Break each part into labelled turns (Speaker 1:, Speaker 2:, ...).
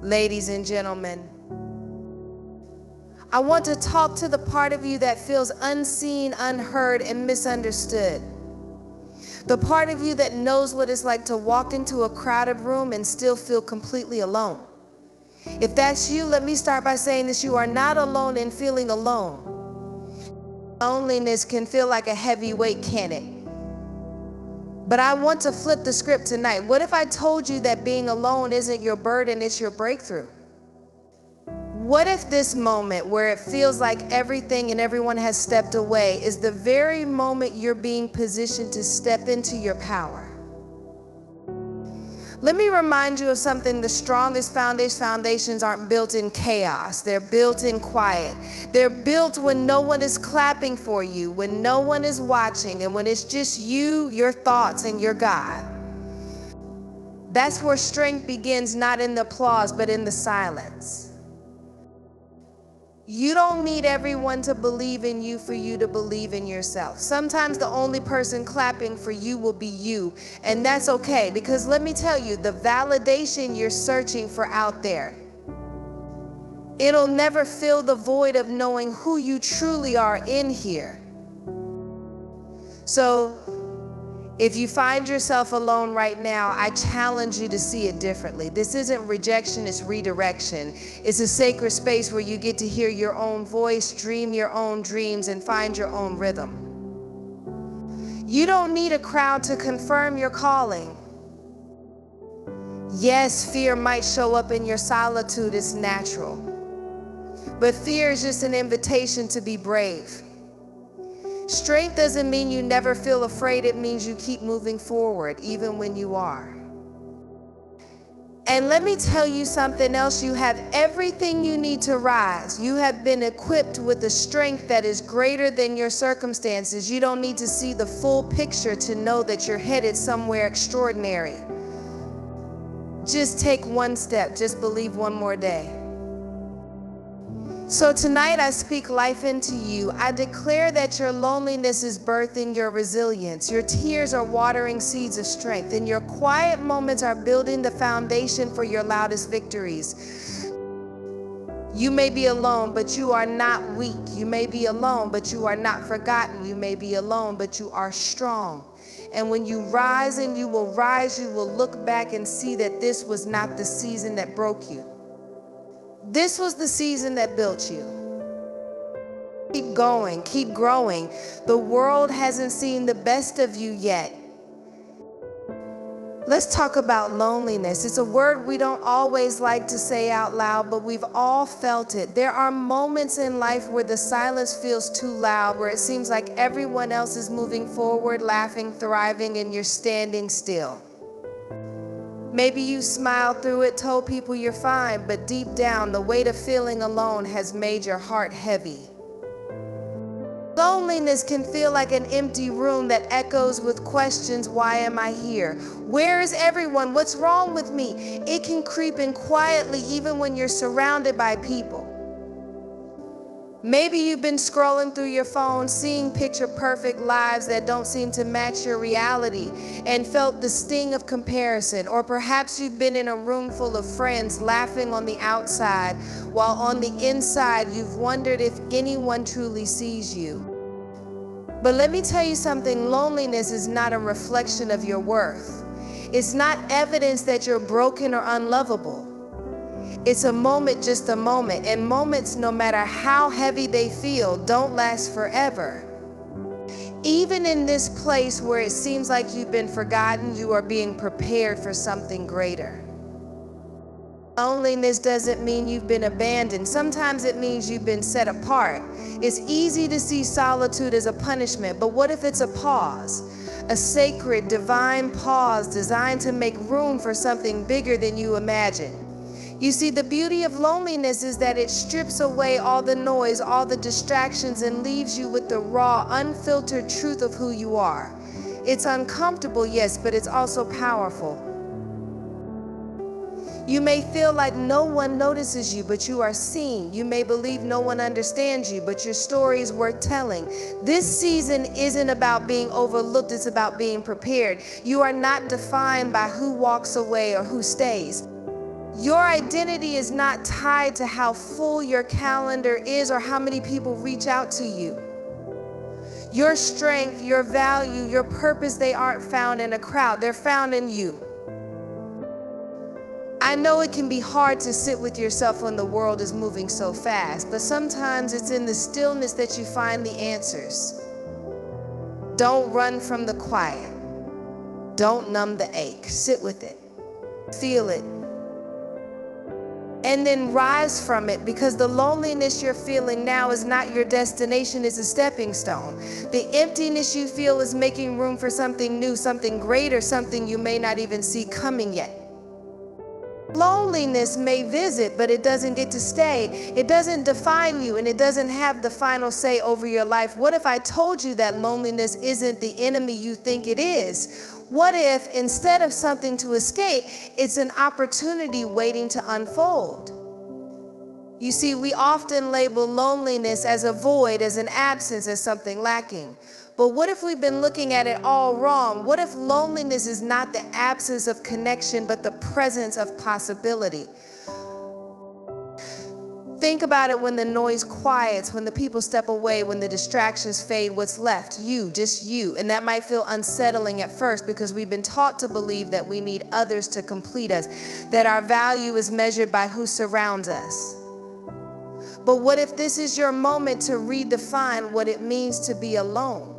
Speaker 1: Ladies and gentlemen, I want to talk to the part of you that feels unseen, unheard, and misunderstood. The part of you that knows what it's like to walk into a crowded room and still feel completely alone. If that's you, let me start by saying this: you are not alone in feeling alone. Loneliness can feel like a heavy weight, can it? But I want to flip the script tonight. What if I told you that being alone isn't your burden, it's your breakthrough? What if this moment where it feels like everything and everyone has stepped away is the very moment you're being positioned to step into your power? Let me remind you of something: the strongest foundations aren't built in chaos. They're built in quiet. They're built when no one is clapping for you, when no one is watching, and when it's just you, your thoughts, and your God. That's where strength begins, not in the applause, but in the silence. You don't need everyone to believe in you for you to believe in yourself. Sometimes the only person clapping for you will be you, and that's okay, because let me tell you, the validation you're searching for out there, it'll never fill the void of knowing who you truly are in here. So if you find yourself alone right now, I challenge you to see it differently. This isn't rejection, it's redirection. It's a sacred space where you get to hear your own voice, dream your own dreams, and find your own rhythm. You don't need a crowd to confirm your calling. Yes, fear might show up in your solitude, it's natural. But fear is just an invitation to be brave. Strength doesn't mean you never feel afraid. It means you keep moving forward, even when you are. And let me tell you something else. You have everything you need to rise. You have been equipped with a strength that is greater than your circumstances. You don't need to see the full picture to know that you're headed somewhere extraordinary. Just take one step. Just believe one more day. So tonight I speak life into you. I declare that your loneliness is birthing your resilience. Your tears are watering seeds of strength, and your quiet moments are building the foundation for your loudest victories. You may be alone, but you are not weak. You may be alone, but you are not forgotten. You may be alone, but you are strong. And when you rise, and you will rise, you will look back and see that this was not the season that broke you. This was the season that built you. Keep going, keep growing. The world hasn't seen the best of you yet. Let's talk about loneliness. It's a word we don't always like to say out loud, but we've all felt it. There are moments in life where the silence feels too loud, where it seems like everyone else is moving forward, laughing, thriving, and you're standing still. Maybe you smiled through it, told people you're fine, but deep down, the weight of feeling alone has made your heart heavy. Loneliness can feel like an empty room that echoes with questions: why am I here? Where is everyone? What's wrong with me? It can creep in quietly even when you're surrounded by people. Maybe you've been scrolling through your phone, seeing picture-perfect lives that don't seem to match your reality, and felt the sting of comparison. Or perhaps you've been in a room full of friends laughing on the outside, while on the inside you've wondered if anyone truly sees you. But let me tell you something: loneliness is not a reflection of your worth. It's not evidence that you're broken or unlovable. It's a moment, just a moment, and moments, no matter how heavy they feel, don't last forever. Even in this place where it seems like you've been forgotten, you are being prepared for something greater. Loneliness doesn't mean you've been abandoned. Sometimes it means you've been set apart. It's easy to see solitude as a punishment, but what if it's a pause? A sacred, divine pause designed to make room for something bigger than you imagine. You see, the beauty of loneliness is that it strips away all the noise, all the distractions, and leaves you with the raw, unfiltered truth of who you are. It's uncomfortable, yes, but it's also powerful. You may feel like no one notices you, but you are seen. You may believe no one understands you, but your story is worth telling. This season isn't about being overlooked, it's about being prepared. You are not defined by who walks away or who stays. Your identity is not tied to how full your calendar is or how many people reach out to you. Your strength, your value, your purpose, they aren't found in a crowd. They're found in you. I know it can be hard to sit with yourself when the world is moving so fast, but sometimes it's in the stillness that you find the answers. Don't run from the quiet. Don't numb the ache. Sit with it. Feel it. And then rise from it, because the loneliness you're feeling now is not your destination, it's a stepping stone. The emptiness you feel is making room for something new, something greater, something you may not even see coming yet. Loneliness may visit, but it doesn't get to stay. It doesn't define you, and it doesn't have the final say over your life. What if I told you that loneliness isn't the enemy you think it is? What if instead of something to escape, it's an opportunity waiting to unfold? You see, we often label loneliness as a void, as an absence, as something lacking. But what if we've been looking at it all wrong? What if loneliness is not the absence of connection, but the presence of possibility? Think about it when the noise quiets, when the people step away, when the distractions fade, what's left? You, just you. And that might feel unsettling at first because we've been taught to believe that we need others to complete us, that our value is measured by who surrounds us. But what if this is your moment to redefine what it means to be alone?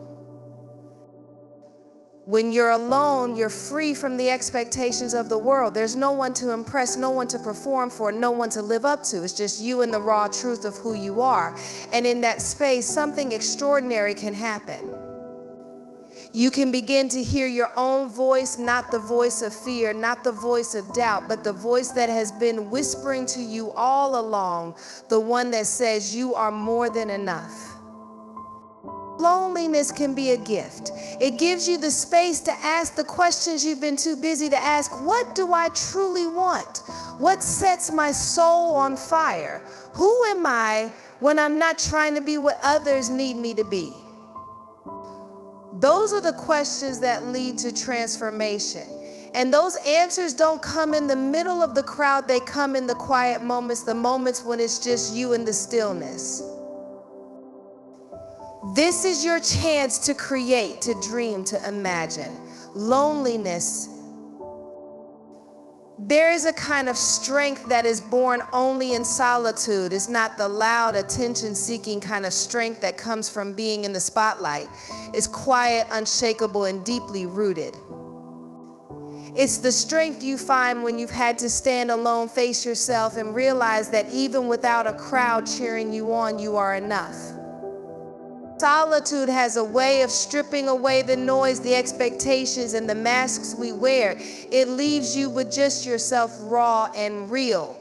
Speaker 1: When you're alone, you're free from the expectations of the world. There's no one to impress, no one to perform for, no one to live up to. It's just you and the raw truth of who you are. And in that space, something extraordinary can happen. You can begin to hear your own voice, not the voice of fear, not the voice of doubt, but the voice that has been whispering to you all along, the one that says you are more than enough. Loneliness can be a gift. It gives you the space to ask the questions you've been too busy to ask. What do I truly want? What sets my soul on fire? Who am I when I'm not trying to be what others need me to be? Those are the questions that lead to transformation. And those answers don't come in the middle of the crowd. They come in the quiet moments, the moments when it's just you and the stillness. This is your chance to create, to dream, to imagine. Loneliness. There is a kind of strength that is born only in solitude. It's not the loud, attention-seeking kind of strength that comes from being in the spotlight. It's quiet, unshakable, and deeply rooted. It's the strength you find when you've had to stand alone, face yourself, and realize that even without a crowd cheering you on, you are enough. Solitude has a way of stripping away the noise, the expectations, and the masks we wear. It leaves you with just yourself, raw and real.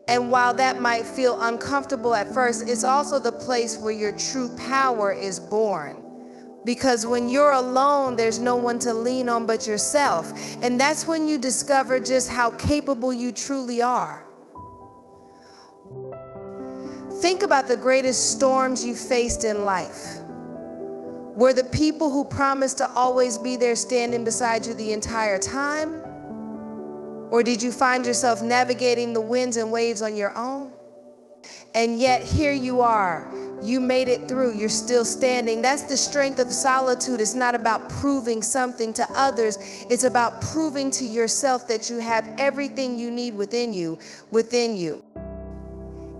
Speaker 1: And while that might feel uncomfortable at first, it's also the place where your true power is born. Because when you're alone, there's no one to lean on but yourself. And that's when you discover just how capable you truly are. Think about the greatest storms you faced in life. Were the people who promised to always be there standing beside you the entire time? Or did you find yourself navigating the winds and waves on your own? And yet here you are. You made it through. You're still standing. That's the strength of solitude. It's not about proving something to others. It's about proving to yourself that you have everything you need within you.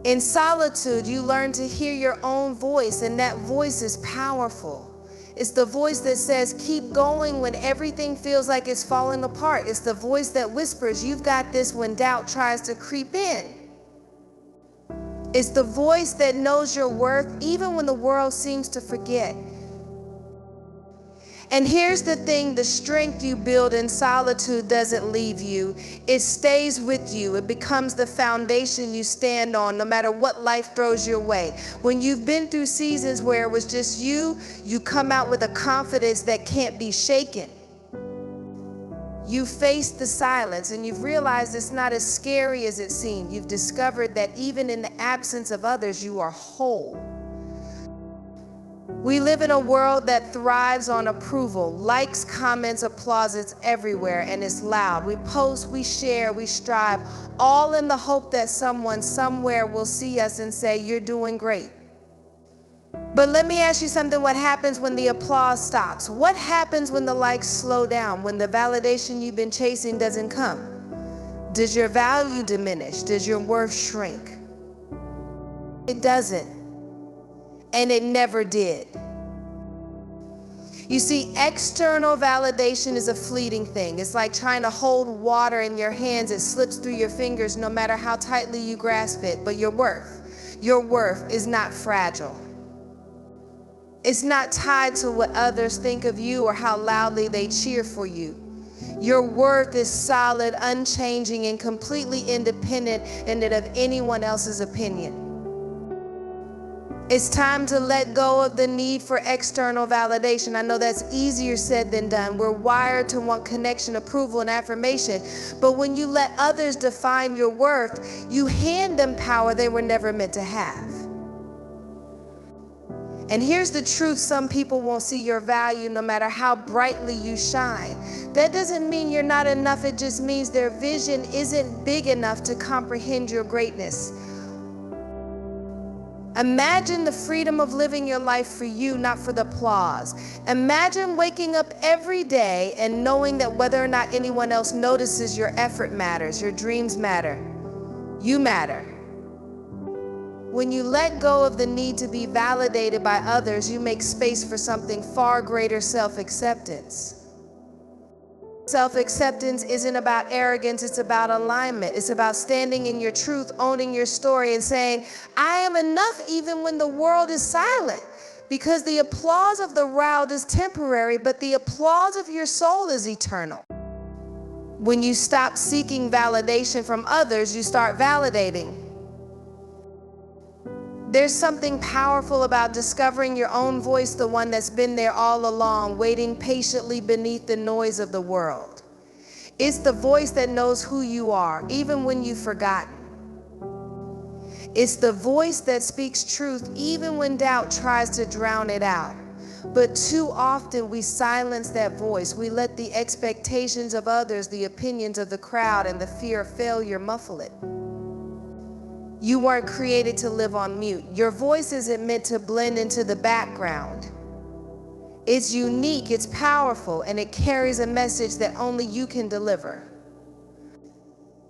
Speaker 1: In solitude, you learn to hear your own voice, and that voice is powerful. It's the voice that says, keep going when everything feels like it's falling apart. It's the voice that whispers, you've got this, when doubt tries to creep in. It's the voice that knows your worth even when the world seems to forget. And here's the thing, the strength you build in solitude doesn't leave you. It stays with you. It becomes the foundation you stand on no matter what life throws your way. When you've been through seasons where it was just you come out with a confidence that can't be shaken. You faced the silence and you've realized it's not as scary as it seemed. You've discovered that even in the absence of others, you are whole. We live in a world that thrives on approval, likes, comments, applauses everywhere, and it's loud. We post, we share, we strive, all in the hope that someone somewhere will see us and say, "You're doing great." But let me ask you something. What happens when the applause stops? What happens when the likes slow down, when the validation you've been chasing doesn't come? Does your value diminish? Does your worth shrink? It doesn't. And it never did. You see, external validation is a fleeting thing. It's like trying to hold water in your hands. It slips through your fingers no matter how tightly you grasp it. But your worth is not fragile. It's not tied to what others think of you or how loudly they cheer for you. Your worth is solid, unchanging, and completely independent of anyone else's opinion. It's time to let go of the need for external validation. I know that's easier said than done. We're wired to want connection, approval, and affirmation. But when you let others define your worth, you hand them power they were never meant to have. And here's the truth: some people won't see your value no matter how brightly you shine. That doesn't mean you're not enough. It just means their vision isn't big enough to comprehend your greatness. Imagine the freedom of living your life for you, not for the applause. Imagine waking up every day and knowing that whether or not anyone else notices, your effort matters, your dreams matter, you matter. When you let go of the need to be validated by others, you make space for something far greater: self-acceptance. Self-acceptance isn't about arrogance, it's about alignment. It's about standing in your truth, owning your story, and saying, "I am enough even when the world is silent." Because the applause of the crowd is temporary, but the applause of your soul is eternal. When you stop seeking validation from others, you start validating. There's something powerful about discovering your own voice, the one that's been there all along, waiting patiently beneath the noise of the world. It's the voice that knows who you are, even when you've forgotten. It's the voice that speaks truth, even when doubt tries to drown it out. But too often we silence that voice. We let the expectations of others, the opinions of the crowd, and the fear of failure muffle it. You weren't created to live on mute. Your voice isn't meant to blend into the background. It's unique, it's powerful, and it carries a message that only you can deliver.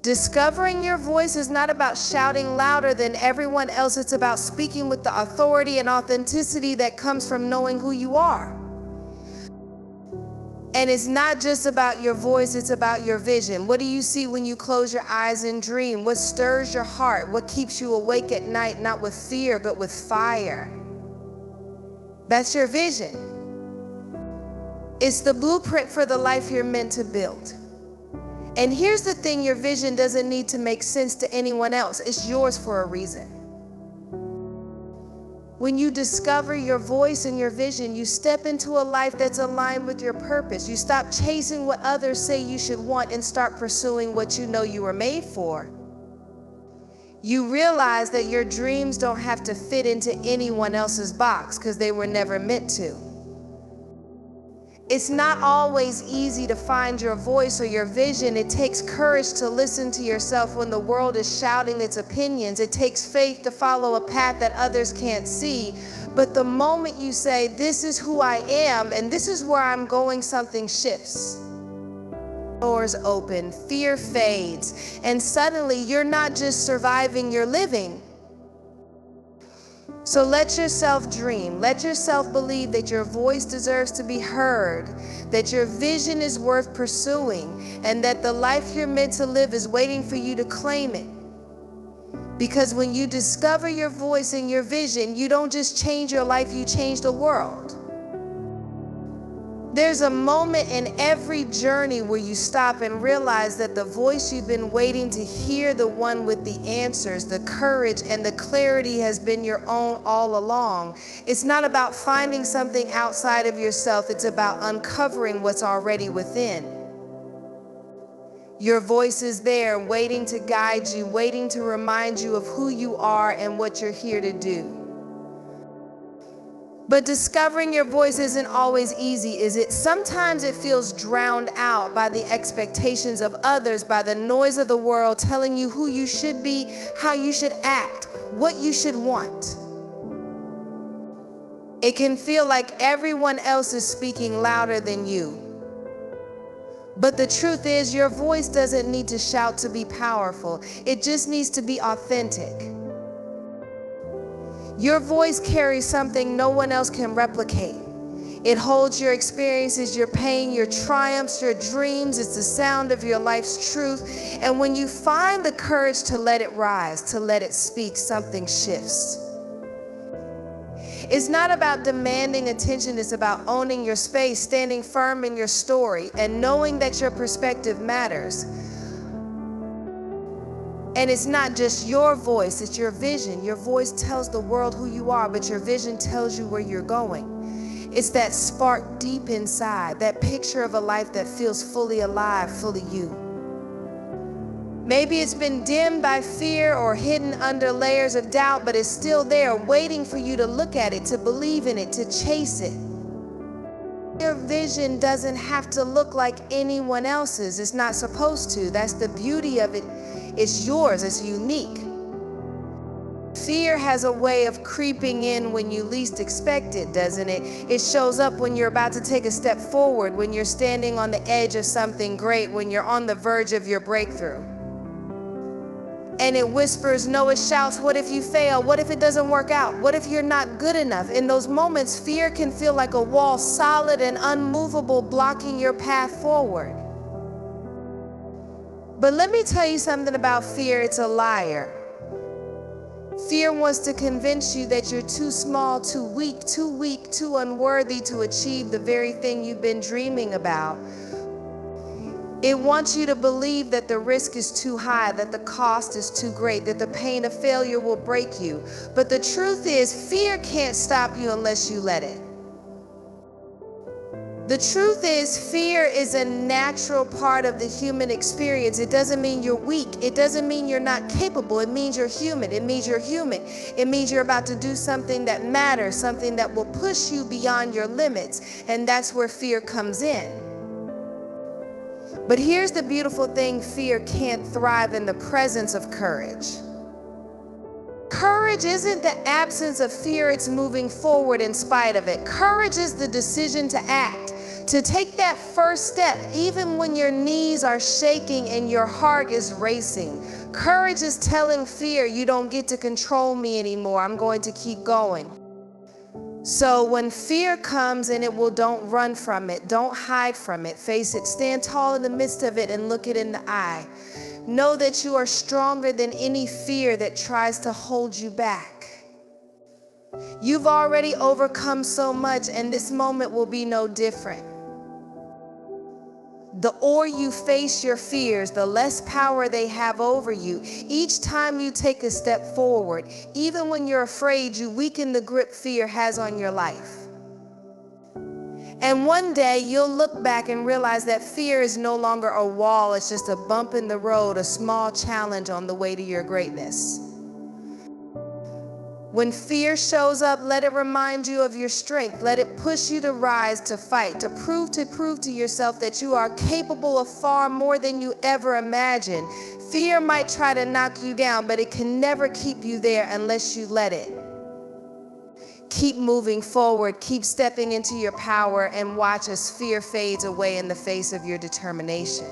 Speaker 1: Discovering your voice is not about shouting louder than everyone else. It's about speaking with the authority and authenticity that comes from knowing who you are. And it's not just about your voice, it's about your vision. What do you see when you close your eyes and dream? What stirs your heart? What keeps you awake at night, not with fear, but with fire? That's your vision. It's the blueprint for the life you're meant to build. And here's the thing: your vision doesn't need to make sense to anyone else. It's yours for a reason. When you discover your voice and your vision, you step into a life that's aligned with your purpose. You stop chasing what others say you should want and start pursuing what you know you were made for. You realize that your dreams don't have to fit into anyone else's box because they were never meant to. It's not always easy to find your voice or your vision. It takes courage to listen to yourself when the world is shouting its opinions. It takes faith to follow a path that others can't see. But the moment you say, "This is who I am and this is where I'm going," something shifts. Doors open, fear fades, and suddenly you're not just surviving, you're living. So let yourself dream. Let yourself believe that your voice deserves to be heard, that your vision is worth pursuing, and that the life you're meant to live is waiting for you to claim it. Because when you discover your voice and your vision, you don't just change your life, you change the world. There's a moment in every journey where you stop and realize that the voice you've been waiting to hear, the one with the answers, the courage, and the clarity, has been your own all along. It's not about finding something outside of yourself. It's about uncovering what's already within. Your voice is there, waiting to guide you, waiting to remind you of who you are and what you're here to do. But discovering your voice isn't always easy, is it? Sometimes it feels drowned out by the expectations of others, by the noise of the world telling you who you should be, how you should act, what you should want. It can feel like everyone else is speaking louder than you. But the truth is, your voice doesn't need to shout to be powerful. It just needs to be authentic. Your voice carries something no one else can replicate. It holds your experiences, your pain, your triumphs, your dreams. It's the sound of your life's truth. And when you find the courage to let it rise, to let it speak, something shifts. It's not about demanding attention. It's about owning your space, standing firm in your story, and knowing that your perspective matters. And it's not just your voice, it's your vision. Your voice tells the world who you are, but your vision tells you where you're going. It's that spark deep inside, that picture of a life that feels fully alive, fully you. Maybe it's been dimmed by fear or hidden under layers of doubt, but it's still there, waiting for you to look at it, to believe in it, to chase it. Your vision doesn't have to look like anyone else's. It's not supposed to. That's the beauty of it. It's yours. It's unique. Fear has a way of creeping in when you least expect it, doesn't it? It shows up when you're about to take a step forward, when you're standing on the edge of something great, when you're on the verge of your breakthrough. And it whispers, no, it shouts, what if you fail? What if it doesn't work out? What if you're not good enough? In those moments, fear can feel like a wall, solid and unmovable, blocking your path forward. But let me tell you something about fear. It's a liar. Fear wants to convince you that you're too small, too weak, too unworthy to achieve the very thing you've been dreaming about. It wants you to believe that the risk is too high, that the cost is too great, that the pain of failure will break you. But the truth is, fear can't stop you unless you let it. The truth is, fear is a natural part of the human experience. It doesn't mean you're weak. It doesn't mean you're not capable. It means you're human. It means you're human. It means you're about to do something that matters, something that will push you beyond your limits. And that's where fear comes in. But here's the beautiful thing: fear can't thrive in the presence of courage. Courage isn't the absence of fear, it's moving forward in spite of it. Courage is the decision to act, to take that first step, even when your knees are shaking and your heart is racing. Courage is telling fear, you don't get to control me anymore, I'm going to keep going. So when fear comes, and it will, don't run from it, don't hide from it, face it, stand tall in the midst of it and look it in the eye. Know that you are stronger than any fear that tries to hold you back. You've already overcome so much, and this moment will be no different. The more you face your fears, the less power they have over you. Each time you take a step forward, even when you're afraid, you weaken the grip fear has on your life. And one day you'll look back and realize that fear is no longer a wall, it's just a bump in the road, a small challenge on the way to your greatness. When fear shows up, let it remind you of your strength. Let it push you to rise, to fight, to prove to yourself that you are capable of far more than you ever imagined. Fear might try to knock you down, but it can never keep you there unless you let it. Keep moving forward, keep stepping into your power, and watch as fear fades away in the face of your determination.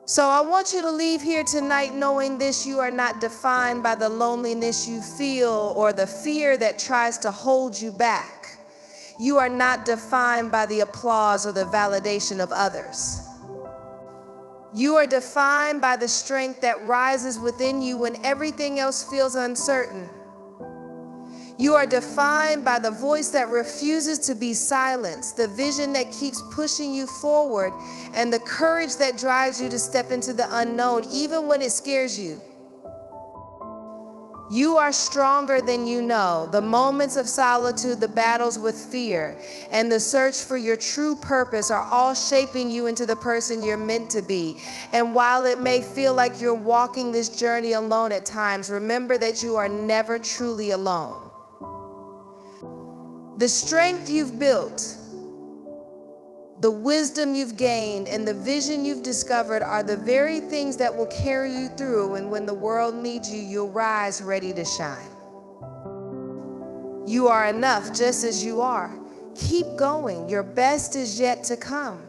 Speaker 1: So I want you to leave here tonight knowing this: you are not defined by the loneliness you feel or the fear that tries to hold you back. You are not defined by the applause or the validation of others. You are defined by the strength that rises within you when everything else feels uncertain. You are defined by the voice that refuses to be silenced, the vision that keeps pushing you forward, and the courage that drives you to step into the unknown, even when it scares you. You are stronger than you know. The moments of solitude, the battles with fear, and the search for your true purpose are all shaping you into the person you're meant to be. And while it may feel like you're walking this journey alone at times, remember that you are never truly alone. The strength you've built, the wisdom you've gained, and the vision you've discovered are the very things that will carry you through, and when the world needs you, you'll rise ready to shine. You are enough just as you are. Keep going. Your best is yet to come.